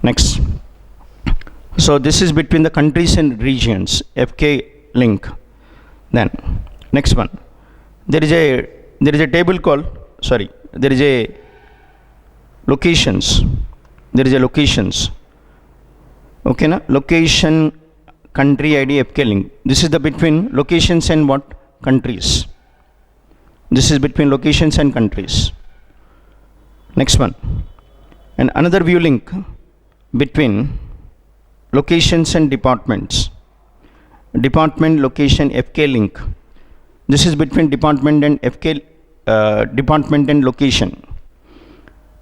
Next, so this is between the countries and regions, FK link. Then next one, there is a table called, sorry, there is a locations. There is a locations. Okay, na? Location, country ID, FK link. This is the between locations and what? Countries. This is between locations and countries. Next one, and another view link between locations and departments. Department, location, FK link. This is between department and FK, department and location.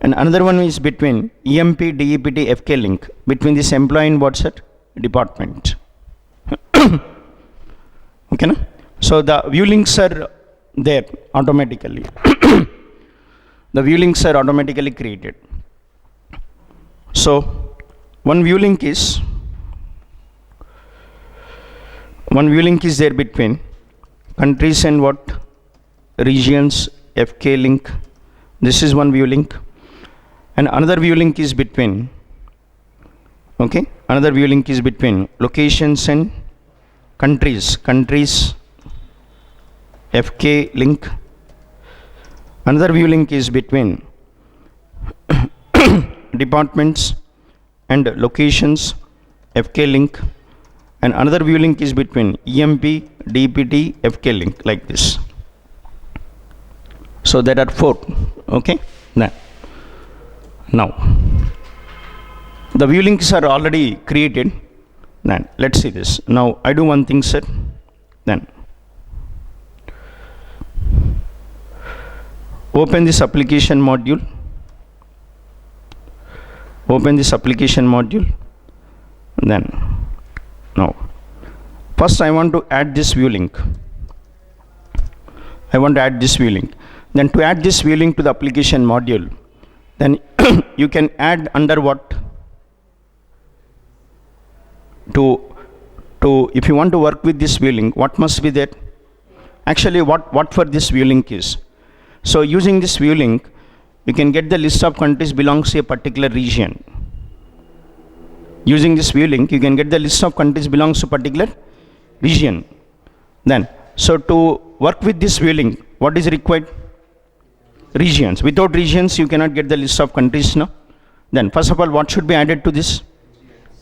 And another one is between EMP, DEPT, FK link, between this employee and what's that? Department. Okay, na? So the view links are there automatically. The view links are automatically created. So one view link is there between countries and what? Regions, FK link. This is one view link. And another view link is between, okay, another view link is between locations and countries, FK link. Another view link is between departments and locations, FK link. And another view link is between EMP, DPT, FK link, like this. So there are 4, okay. Now the view links are already created. Then let's see this. Now I do one thing, sir. Then open this application module. Open this application module. Then now first I want to add this view link. I want to add this view link. Then to add this view link to the application module, then you can add under what? To if you want to work with this view link, what must be there? Actually, what for this view link is. So using this view link, you can get the list of countries belongs to a particular region. Using this view link, you can get the list of countries belongs to a particular region. Then, so to work with this view link, what is required? Regions. Without regions, you cannot get the list of countries now. Then, first of all, what should be added to this?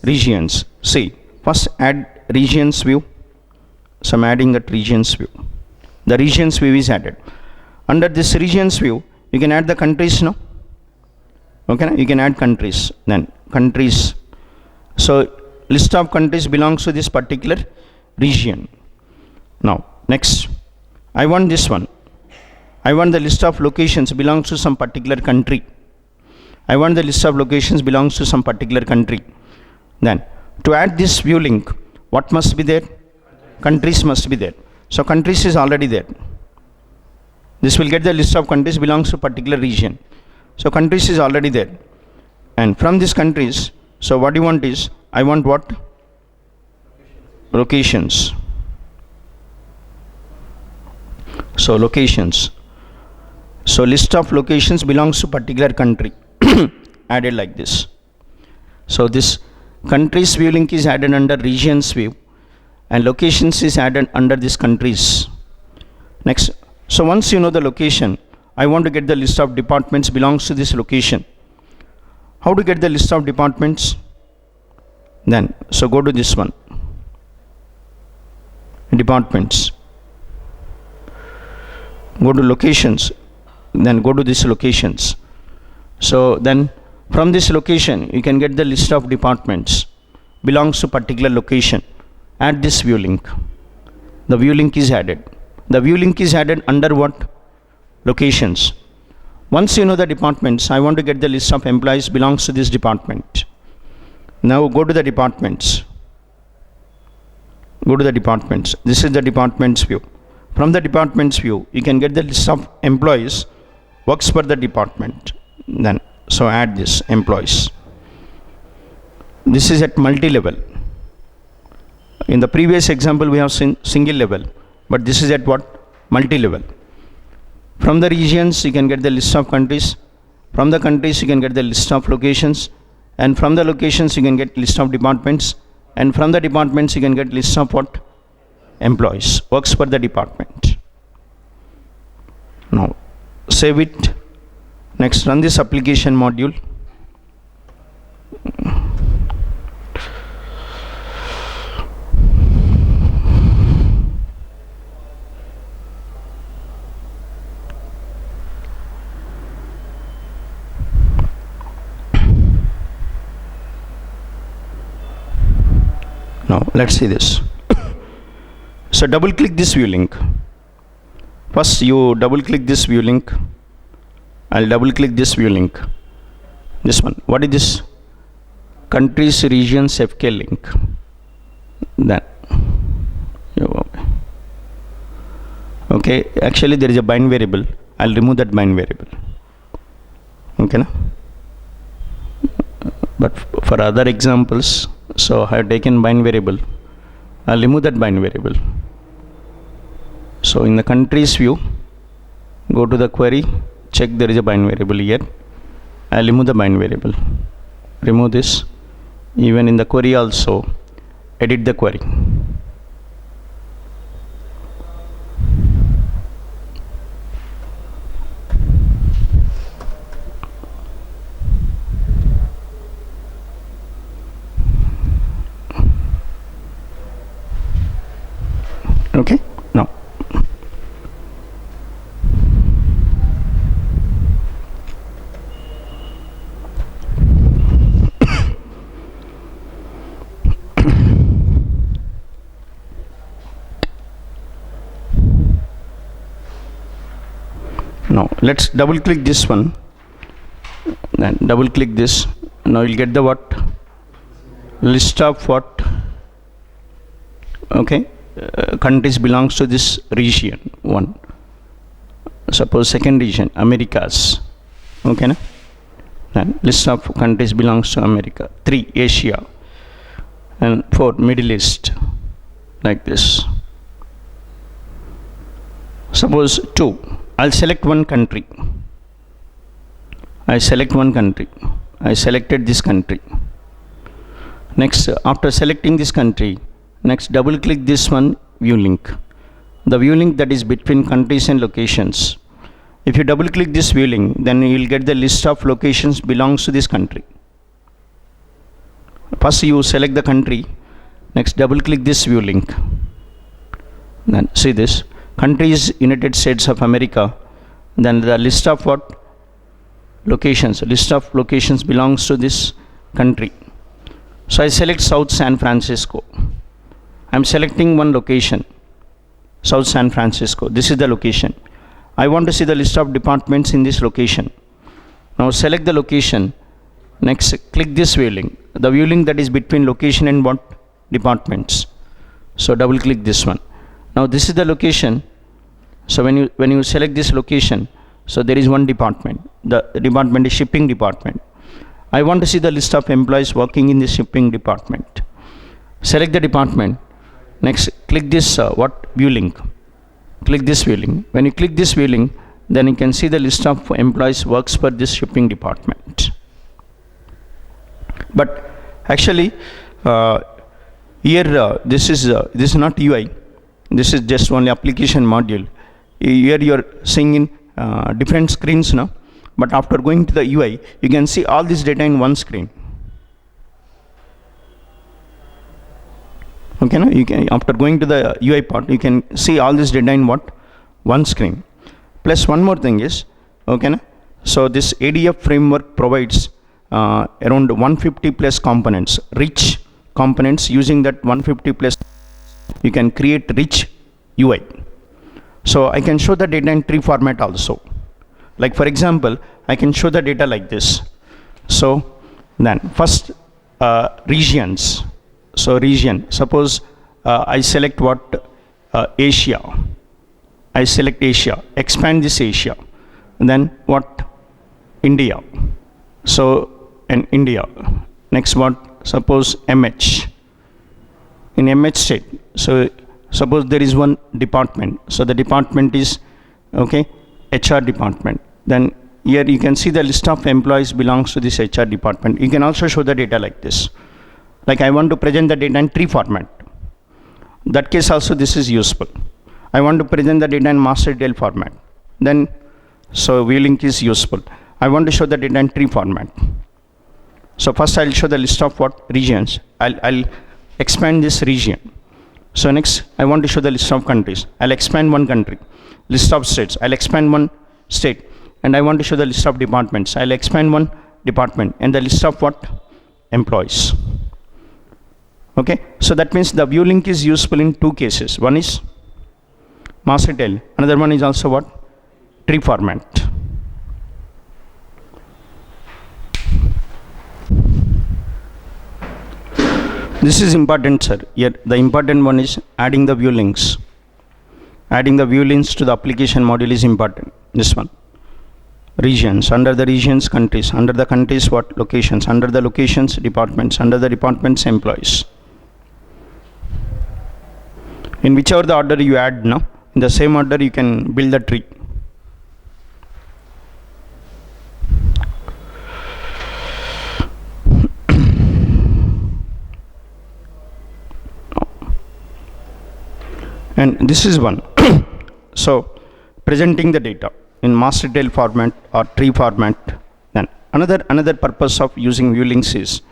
Regions. See, first add regions view. So I'm adding that regions view. The regions view is added. Under this regions view, you can add the countries now. Okay, you can add countries. Then countries. So list of countries belongs to this particular region. Now next, I want this one. I want the list of locations belongs to some particular country. I want the list of locations belongs to some particular country. Then to add this view link, what must be there? Countries must be there. So countries is already there. This will get the list of countries belongs to particular region. So countries is already there. And from these countries, so what you want is, I want what? Locations. So locations. So list of locations belongs to particular country. Added like this. So this countries view link is added under regions view, and locations is added under this countries. Next, so once you know the location, I want to get the list of departments belongs to this location. How to get the list of departments? Then, so go to this one. Departments. Go to locations. Then go to this locations. So then from this location, you can get the list of departments belongs to particular location. Add this view link. The view link is added. The view link is added under what? Locations. Once you know the departments, I want to get the list of employees belongs to this department. Now go to the departments. Go to the departments. This is the departments view. From the departments view, you can get the list of employees works for the department. Then, so add this employees. This is at multi-level. In the previous example, we have seen single level, but this is at what? Multi-level. From the regions, you can get the list of countries. From the countries, you can get the list of locations. and from the locations you can get list of departments, and from the departments you can get list of what? Employees, works for the department. Now save it. Next, run this application module. Now let's see this. So double click this view link. First you double click this view link. I'll double click this view link. This one. What is this? Countries, regions, FK link. Then. Okay, actually there is a bind variable. I'll remove that bind variable. Okay, na? But for other examples, so I have taken bind variable. I'll remove that bind variable. So in the countries view, go to the query, check there is a bind variable here. I'll remove the bind variable. Remove this. Even in the query also, edit the query. Okay, now now let's double click this one, then double click this. Now you'll get the what? List of what? Okay, countries belongs to this region 1. Suppose second region, Americas. Okay, na? Then list of countries belongs to America. 3, Asia, and 4, Middle East. Like this. Suppose 2, I'll select one country. I select one country. I selected this country. Next, after selecting this country, next double click this one view link. The view link that is between countries and locations. If you double click this view link, then you will get the list of locations belongs to this country. First you select the country, next double click this view link. Then see this, country is United States of America. Then the list of what? Locations. List of locations belongs to this country. So I select South San Francisco. I'm selecting one location, South San Francisco. This is the location. I want to see the list of departments in this location. Now select the location. Next, click this view link. The view link that is between location and what? Departments. So double click this one. Now this is the location. So when you select this location, so there is one department. The department is shipping department. I want to see the list of employees working in the shipping department. Select the department. Next, click this view link. Click this view link. When you click this view link, then you can see the list of employees works for this shipping department. But actually, here this is not UI. This is just only application module. Here you are seeing in different screens now. But after going to the UI, you can see all this data in one screen. Okay, no? You can, after going to the UI part, you can see all this data in what? One screen. Plus one more thing is, okay, no? So this ADF framework provides around 150 plus components, rich components. Using that 150 plus, you can create rich UI. So I can show the data in tree format also. Like for example, I can show the data like this. So then first regions. So region, suppose I select what? Asia. I select Asia, expand this Asia. And then what? India. So in India. Next what? Suppose MH. In MH state. So suppose there is one department. So the department is, okay, HR department. Then here you can see the list of employees belongs to this HR department. You can also show the data like this. Like I want to present the data in tree format. That case also this is useful. I want to present the data in master detail format. Then, so view link is useful. I want to show the data in tree format. So first I'll show the list of what regions. I'll expand this region. So next I want to show the list of countries. I'll expand one country. List of states. I'll expand one state. And I want to show the list of departments. I'll expand one department and the list of what? Employees. Okay, so that means the view link is useful in two cases. One is master detail. Another one is also what? Tree format. This is important, sir. Here the important one is adding the view links. Adding the view links to the application module is important. This one. Regions. Under the regions, countries. Under the countries, what? Locations. Under the locations, departments. Under the departments, employees. In whichever the order you add, no? In the same order you can build the tree. And this is one. So presenting the data in master detail format or tree format. Then another purpose of using view links is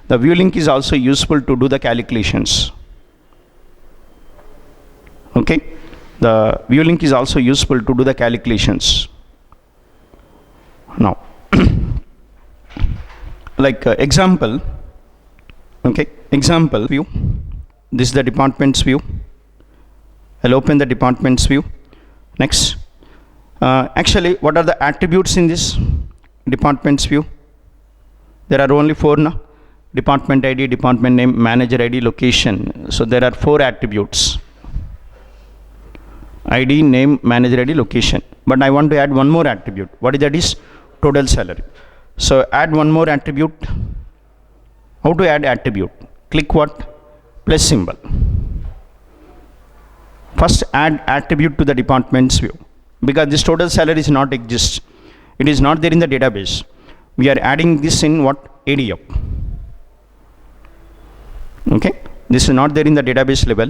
the view link is also useful to do the calculations. Okay, the view link is also useful to do the calculations. Now like example, okay, example view. This is the departments view. I'll open the departments view. Next, actually what are the attributes in this departments view? There are only 4 now. Department ID, department name, manager ID, location. So there are 4 attributes. ID, name, manager ID, location. But I want to add one more attribute. What is that? Is total salary. So add one more attribute. How to add attribute? Click what? Plus symbol. First add attribute to the departments view, because this total salary is not exist. It is not there in the database. We are adding this in what? ADF. Okay, this is not there in the database level.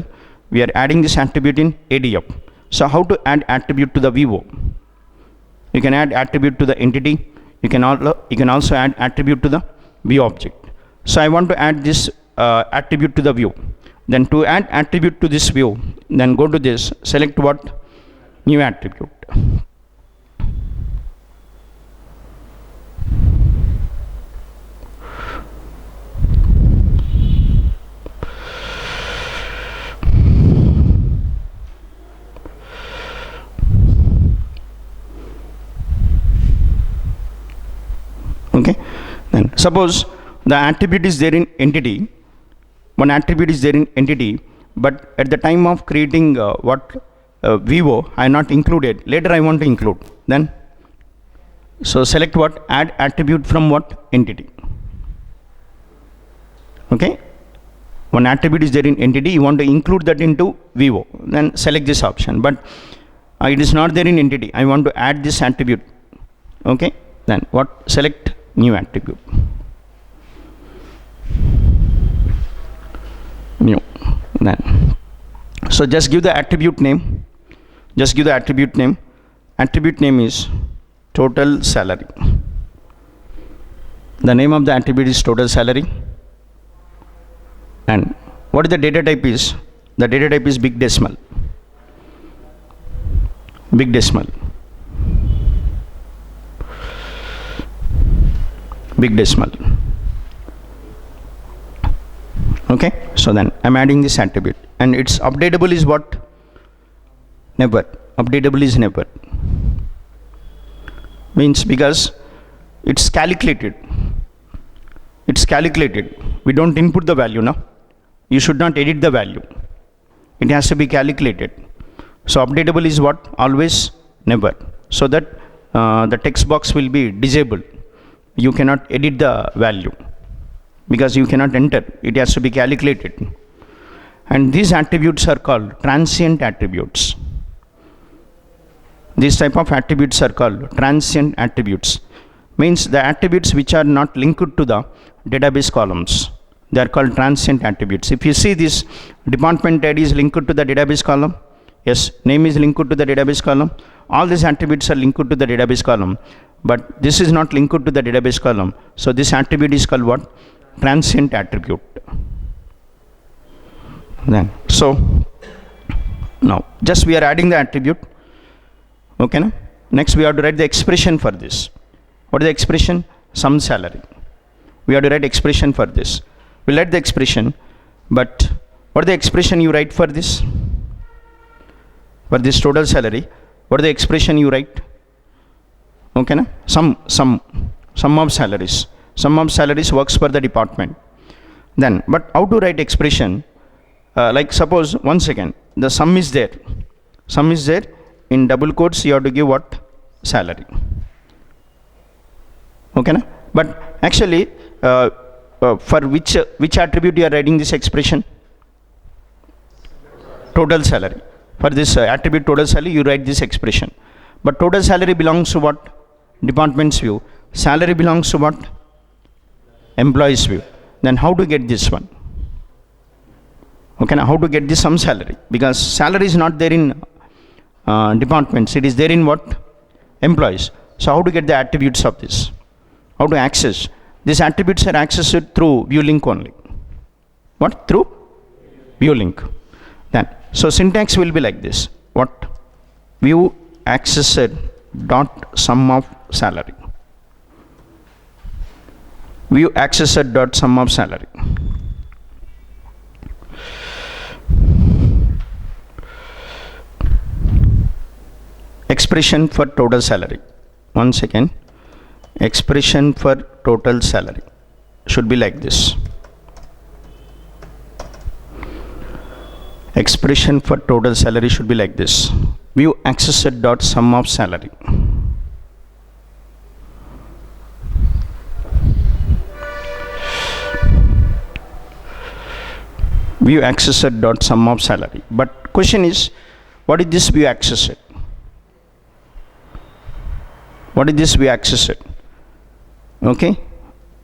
We are adding this attribute in ADF. So how to add attribute to the VO? You can add attribute to the entity. You can also add attribute to the view object. So I want to add this attribute to the view. Then to add attribute to this view, then go to this, select what? New attribute. Okay, then suppose the attribute is there in entity. One attribute is there in entity, but at the time of creating VO, I not included. Later I want to include. Then, so select what? Add attribute from what? Entity. Okay. One attribute is there in entity. You want to include that into VO. Then select this option. But it is not there in entity. I want to add this attribute. Okay. Then what? Select new attribute. New. Then so just give the attribute name. Just give the attribute name. Attribute name is total salary. The name of the attribute is total salary. And what is the data type is? The data type is big decimal. Big decimal. Big decimal. Okay, so then I'm adding this attribute, and its updatable is what? Never. Updatable is never. Means because it's calculated. It's calculated. We don't input the value now. You should not edit the value. It has to be calculated. So updatable is what? Always never. So that the text box will be disabled. You cannot edit the value, because you cannot enter. It has to be calculated. And these attributes are called transient attributes. These type of attributes are called transient attributes. Means the attributes which are not linked to the database columns. They are called transient attributes. If you see this, department ID is linked to the database column. Yes, name is linked to the database column. All these attributes are linked to the database column. But this is not linked to the database column. So this attribute is called what? Transient attribute. Then, so now just we are adding the attribute. Okay, na? Next we have to write the expression for this. What is the expression? Some salary. We have to write expression for this. We'll write the expression, but what is the expression you write for this? For this total salary, what is the expression you write? Okay, na? Sum of salaries. Sum of salaries works for the department. Then, but how to write expression? Like suppose, once again, the sum is there. Sum is there. In double quotes, you have to give what? Salary. Okay, na? But actually, for which attribute you are writing this expression? Total salary. For this attribute total salary, you write this expression. But total salary belongs to what? Department's view. Salary belongs to what? Employee's view. Then how to get this one? Okay, now how to get this sum salary? Because salary is not there in departments. It is there in what? Employees. So how to get the attributes of this? How to access? These attributes are accessed through view link only. What? Through view link. Then, so syntax will be like this. What? View accessed dot sum of salary. View accessed dot sum of salary. Expression for total salary. One second. Expression for total salary should be like this. Expression for total salary should be like this. View accessed dot sum of salary. View accessed dot sum of salary. But question is, what is this view accessed? What is this view accessed? Okay,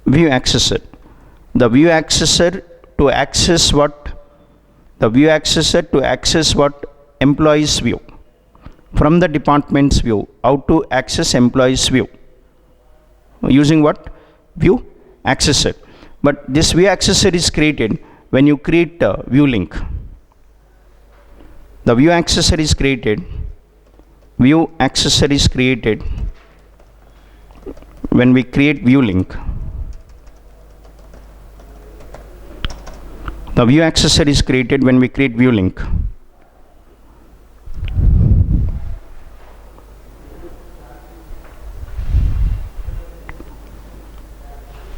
view accessor. The view accessor to access what? The view accessor to access what? Employee's view. From the department's view, how to access employee's view? Using what? View accessor. But this view accessor is created when you create a view link. The view accessor is created. View accessor is created when we create view link. The view accessor is created when we create view link.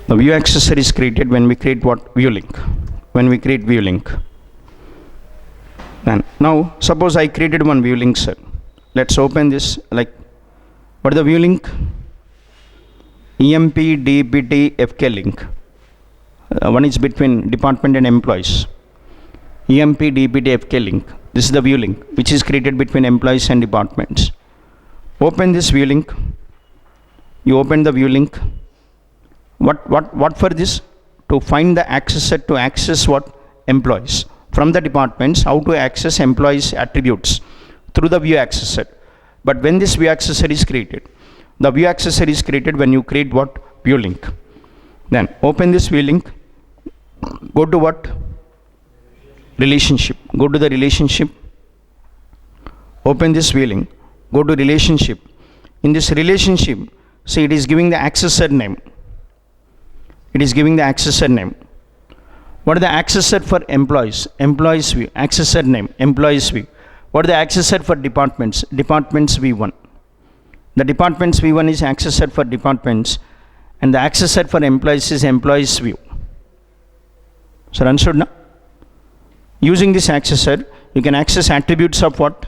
The view accessor is created when we create what? View link. When we create view link. And now suppose I created one view link, sir. Let's open this. Like, what is the view link? EMP DPT FK link. One is between department and employees. EMP DPT FK link. This is the view link which is created between employees and departments. Open this view link. You open the view link. What for this? To find the accessor to access what? Employees. From the departments, how to access employees attributes through the view accessor. But when this view accessor is created, the view accessor is created when you create what? View link. Then open this view link. Go to what? Relationship. Go to the relationship. Open this view link. Go to relationship. In this relationship, see, it is giving the accessor name. It is giving the accessor name. What is the accessor for employees? Employees view. Accessor name. Employees view. What is the accessor for departments? Departments V1. The departments V1 is accessor for departments, and the accessor for employees is employees view. So understood now? Using this accessor, you can access attributes of what?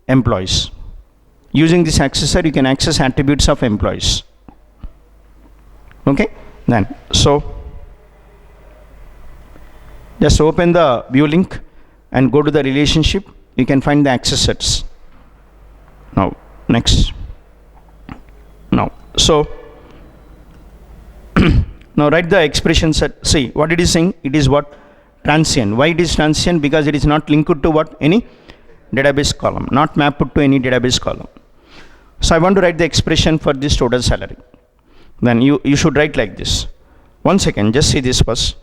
Employees. Using this accessor, you can access attributes of employees. Okay? Then, so just open the view link and go to the relationship. You can find the accessors. Now, Next. Now, so now write the expression set. See what it is saying. It is what? Transient. Why it is transient? Because it is not linked to what? Any database column, not mapped to any database column. So I want to write the expression for this total salary. Then you should write like this. One second, just see this first.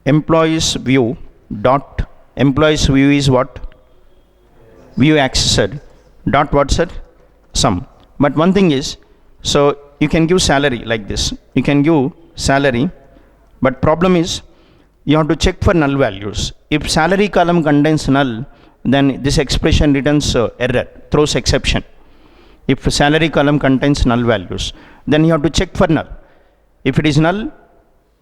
Employees view dot employees view is what? View accessor dot what, sir? Sum. But one thing is, so you can give salary like this. You can give salary, but problem is you have to check for null values. If salary column contains null, then this expression returns error, throws exception. If salary column contains null values, then you have to check for null. If it is null,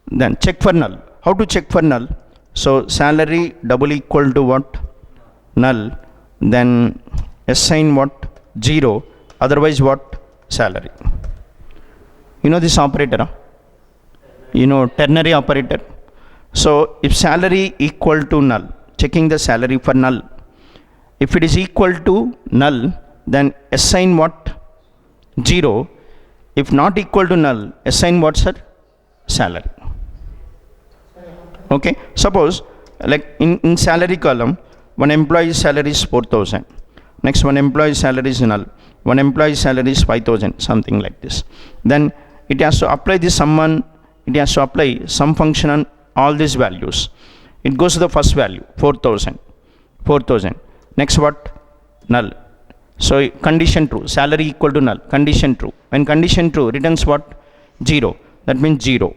then check for null. How to check for null? So salary double equal to what? Null. Then assign what? 0. Otherwise what? Salary. You know this operator? Huh? You know ternary operator. So if salary equal to null, checking the salary for null. If it is equal to null, then assign what? 0. If not equal to null, assign what, sir? Salary. Okay. Suppose like in salary column, one employee's salary is 4,000. Next, one employee's salary is null. One employee's salary is 5,000, something like this. Then it has to apply this someone. It has to apply some function on all these values. It goes to the first value, 4,000. 4,000. Next what? Null. So condition true. Salary equal to null. Condition true. When condition true, returns what? 0. That means 0.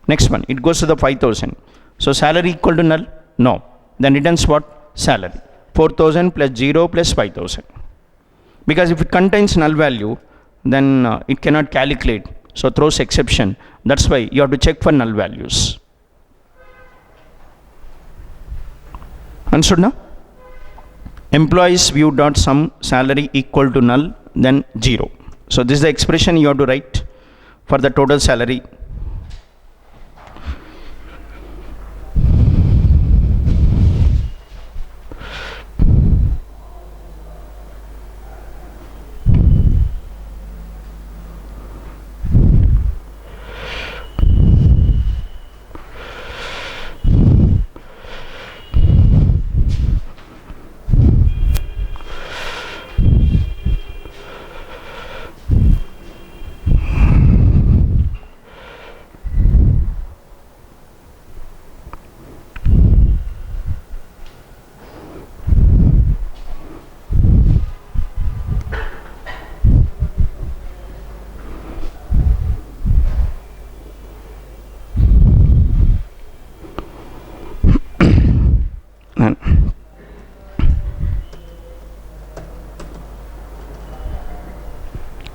Next one. It goes to the 5,000. So salary equal to null? No. Then returns what? Salary. 4,000 plus 0 plus 5,000. Because if it contains null value, then it cannot calculate. So throws exception. That's why you have to check for null values. Understood now? Employees view dot sum salary equal to null, then 0. So this is the expression you have to write for the total salary.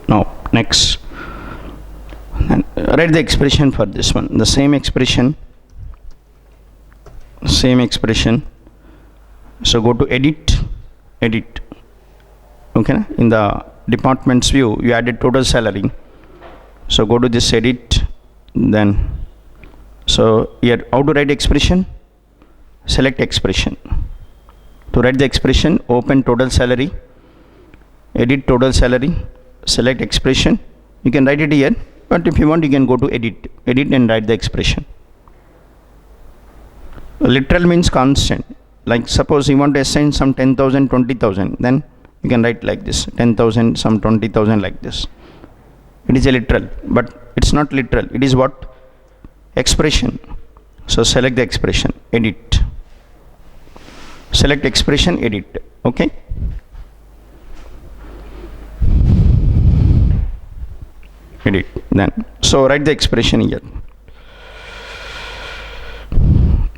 Now next, write the expression for this one. The same expression. So go to edit. Okay, in the departments view you added total salary. So go to this edit. Then so here how to write expression? Select expression. To write the expression, open total salary, edit total salary, select expression. You can write it here, but if you want you can go to edit and write the expression. Literal means constant. Like suppose you want to assign some 10,000, 20,000, then you can write like this, 10,000, some 20,000 like this. It is a literal, but it's not literal. It is what? Expression. So select the expression, edit. Select expression, edit. Okay. Edit. Then so write the expression here.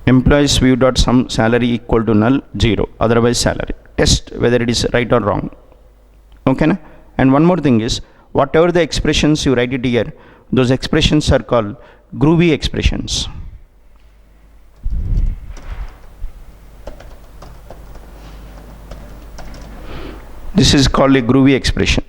Employees view dot sum salary equal to null, 0. Otherwise salary. Test whether it is right or wrong. Okay na? And one more thing is, whatever the expressions you write it here, those expressions are called Groovy expressions. This is called a Groovy expression.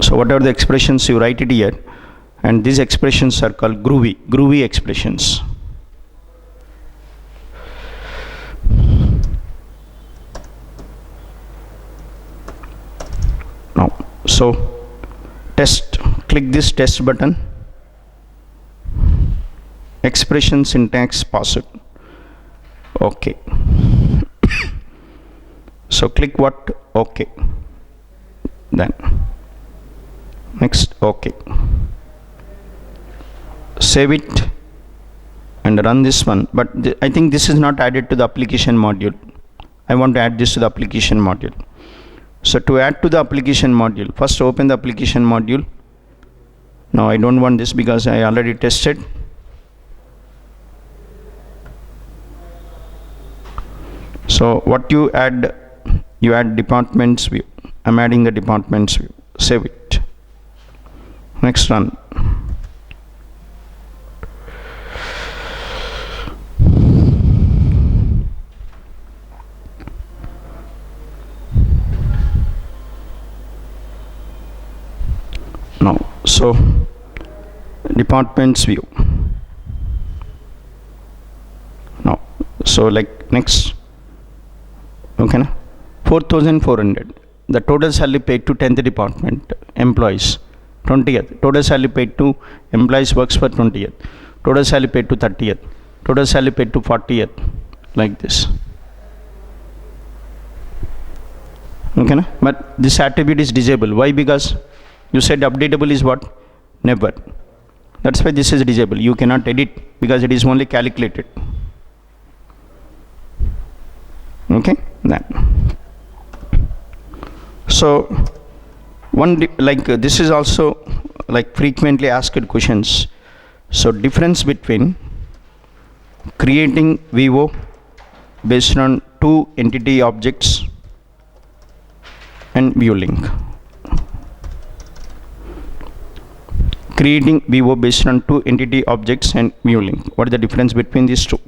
So whatever the expressions you write it here, and these expressions are called groovy expressions. Now, so test, click this test button. Expression syntax passed. Okay. So click what? Okay. Then next, okay. Save it and run this one, but I think this is not added to the application module. I want to add this to the application module. So to add to the application module, first open the application module. Now I don't want this because I already tested. So what you add departments view. I'm adding the departments view. Save it. Next, run. Now, so departments view. Now, so like next. Okay, 4,400. The total salary paid to 10th department employees. 20th. Total salary paid to employees works for 20th. Total salary paid to 30th. Total salary paid to 40th. Like this. Okay, but this attribute is disabled. Why? Because you said updatable is what? Never. That's why this is disabled. You cannot edit because it is only calculated. Okay, then. So this is also like frequently asked questions. So difference between creating VO based on two entity objects and view link. Creating VO based on two entity objects and view link. What is the difference between these two?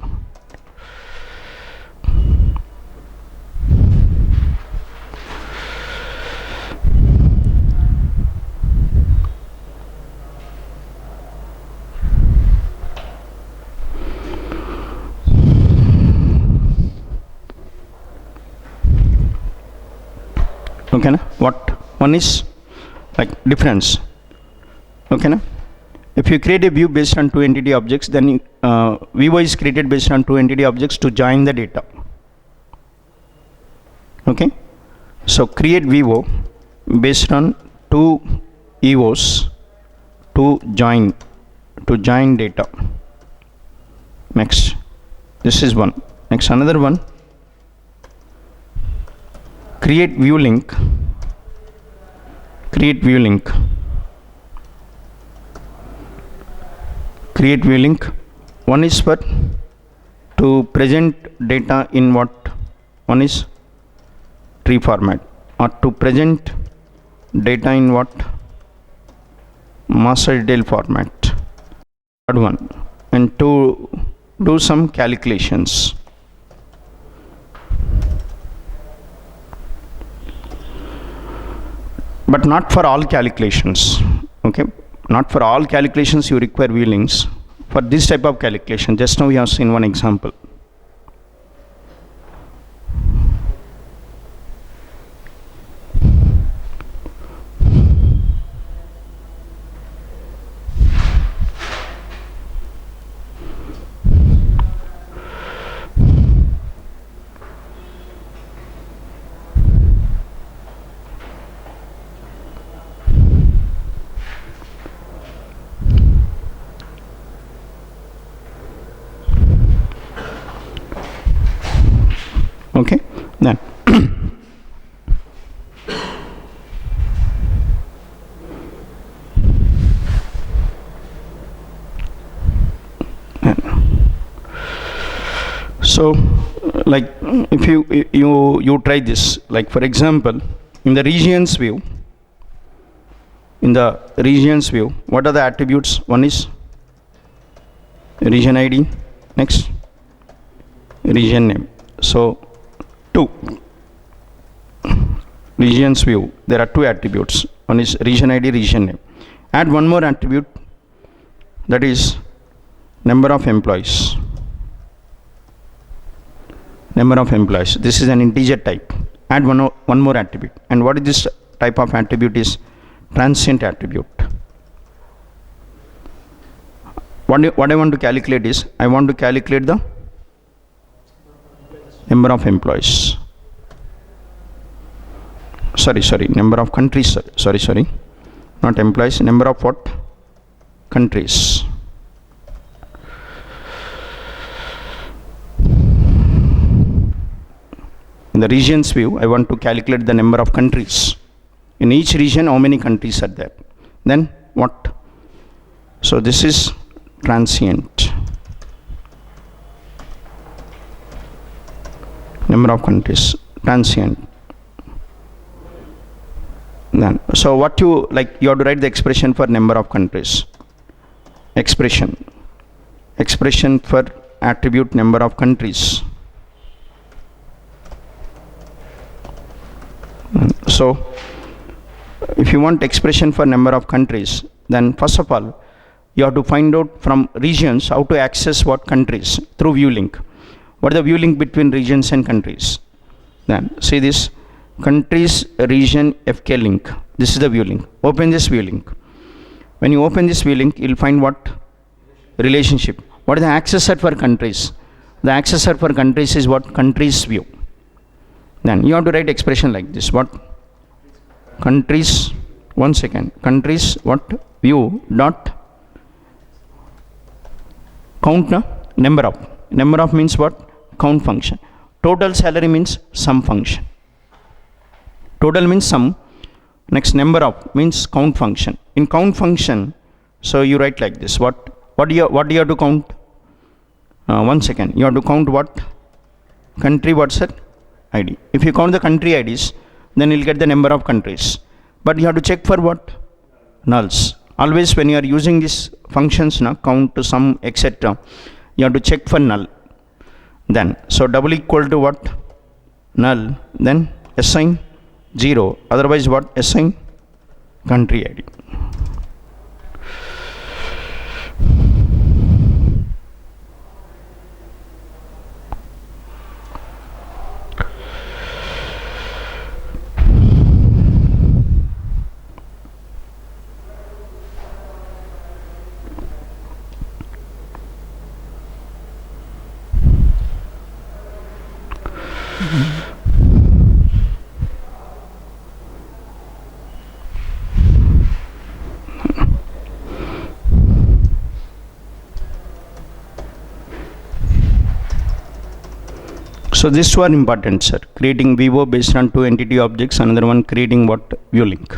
Okay, what one is like difference. Okay, if you create a view based on two entity objects, then VO is created based on two entity objects to join the data. Okay, so create VO based on two EOs to join data. Next, this is one. Next, another one. Create view link. Create view link. Create view link. One is for to present data in what? One is tree format, or to present data in what? Master detail format. Third one, and to do some calculations. But not for all calculations. Okay, not for all calculations you require view links. For this type of calculation, just now we have seen one example. Okay, then so like if you try this, like for example, in the regions view, what are the attributes? One is region ID, next region name. So two regions view, there are two attributes. One is region ID, region name. Add one more attribute, that is number of employees. Number of employees. This is an integer type. Add one more attribute. And what is this type of attribute? Is transient attribute. What I want to calculate is, I want to calculate the number of employees. Sorry, number of countries. Sorry, not employees. Number of what? Countries. In the regions view, I want to calculate the number of countries. In each region, how many countries are there? Then what? So this is transient. Number of countries, transient. Then, so what you like, you have to write the expression for number of countries. Expression for attribute number of countries. So if you want expression for number of countries, then first of all you have to find out from regions how to access what countries through view link. What is the view link between regions and countries? Then see this countries region FK link. This is the view link. Open this view link. When you open this view link, you'll find what? Relationship. What is the accessor for countries? The accessor for countries is what? Countries view. Then you have to write expression like this. What? Countries, one second. Countries what? View dot count, no? Number of. Number of means what? Count function. Total salary means sum function. Total means sum. Next number of means count function. In count function, so you write like this. What do you have to count? One second. You have to count what? Country, what's it? ID. If you count the country IDs, then you'll get the number of countries. But you have to check for what? Nulls. Always when you are using these functions, now count to sum, etc., you have to check for null. Then so double equal to what? Null. Then assign 0. Otherwise what? Assign country ID. So these two are important, sir. Creating VO based on two entity objects, another one creating what? View link.